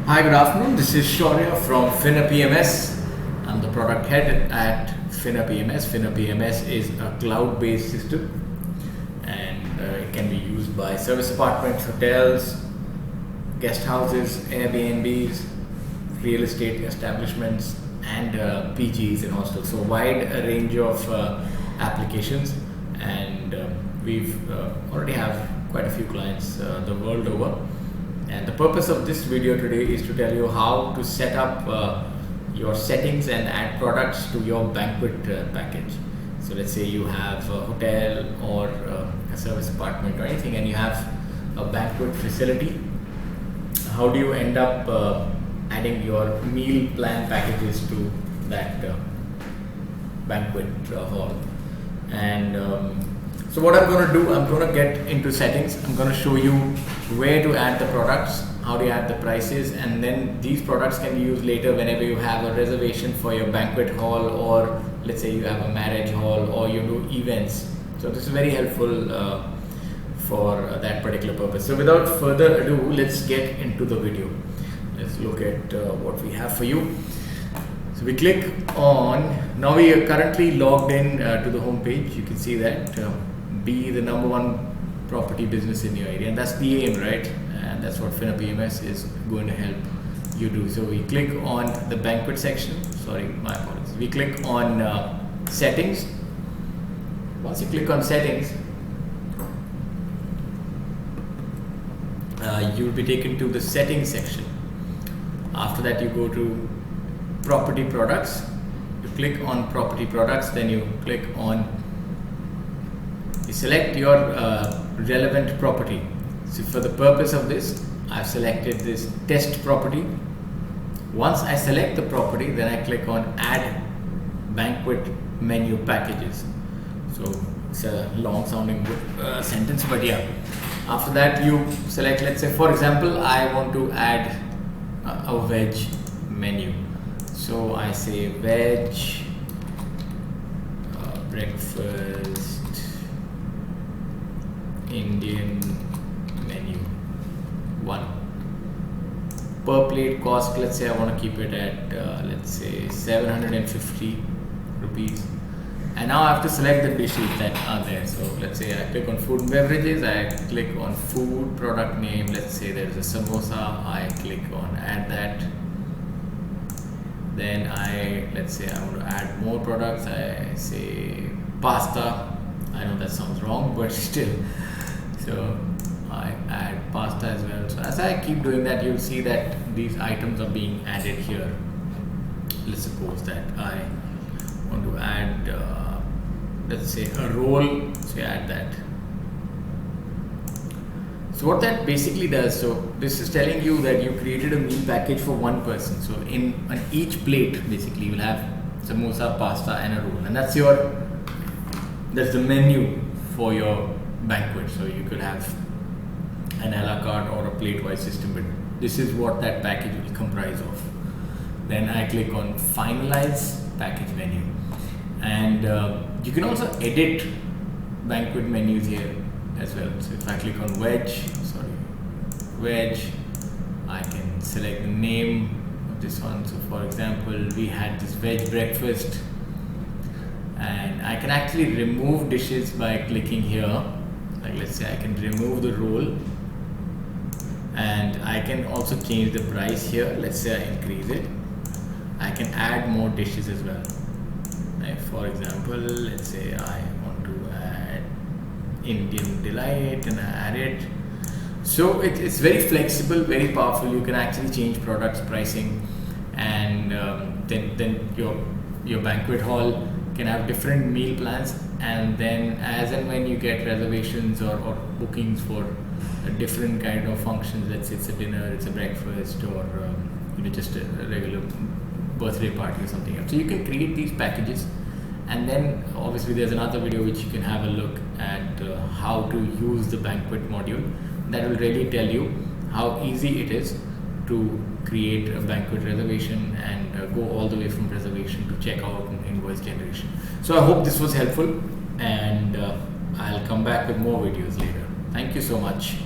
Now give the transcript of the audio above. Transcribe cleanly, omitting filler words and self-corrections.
Hi, good afternoon. This is Shaurya from Finner PMS. I'm the product head at Finner PMS. Finner PMS is a cloud-based system, and it can be used by service apartments, hotels, guest houses, Airbnbs, real estate establishments, and PGs and hostels. So wide range of applications, and we've already have quite a few clients the world over. And the purpose of this video today is to tell you how to set up your settings and add products to your banquet package. So let's say you have a hotel or a service apartment or anything, and you have a banquet facility. How do you end up adding your meal plan packages to that banquet hall? And so what I'm going to do, I'm going to get into settings. I'm going to show you where to add the products, how do you add the prices, and then these products can be used later whenever you have a reservation for your banquet hall, or let's say you have a marriage hall, or you do events. So this is very helpful for that particular purpose. So without further ado, let's get into the video. Let's look at what we have for you. So we click on, now we are currently logged in to the home page. You can see that be the #1 property business in your area, and that's the aim, right? And that's what Finner PMS is going to help you do. So we click on the banquet section. Sorry, my apologies. We click on settings. Once you click on settings, you will be taken to the settings section. After that, you go to property products. You click on property products, then you click on, you select your relevant property. So for the purpose of this, I've selected this test property. Once I select the property, then I click on add banquet menu packages. So it's a long sounding sentence, but yeah. After that, you select, let's say for example, I want to add a veg menu. So I say veg breakfast Indian menu 1. Per plate cost, let's say I want to keep it at let's say 750 rupees. And now I have to select the dishes that are there. So let's say I click on food and beverages, I click on food product name, let's say there's a samosa, I click on add that. Then let's say I want to add more products, I say pasta. I know that sounds wrong, but still. So I add pasta as well. So as I keep doing that, you'll see that these items are being added here. Let's suppose that I want to add, let's say a roll, so add that. So what that basically does, so this is telling you that you created a meal package for one person. So on each plate, basically you'll have samosa, pasta and a roll, and that's the menu for your banquet. So you could have an a la carte or a plate wise system, but this is what that package will comprise of. Then I click on finalize package menu, and you can also edit banquet menus here as well. So if I click on veg, I can select the name of this one. So for example, we had this veg breakfast, and I can actually remove dishes by clicking here. Like let's say I can remove the roll, and I can also change the price here. Let's say I increase it. I can add more dishes as well. Like for example, let's say I want to add Indian delight, and I add it. So it's very flexible, very powerful. You can actually change products pricing, and then your banquet hall can have different meal plans, and then as and when you get reservations or bookings for a different kind of functions, let's say it's a dinner, it's a breakfast, or just a regular birthday party or something else. So you can create these packages, and then obviously there's another video which you can have a look at how to use the banquet module. That will really tell you how easy it is to create a banquet reservation and go all the way from reservation to checkout and invoice generation. So I hope this was helpful, and I'll come back with more videos later. Thank you so much.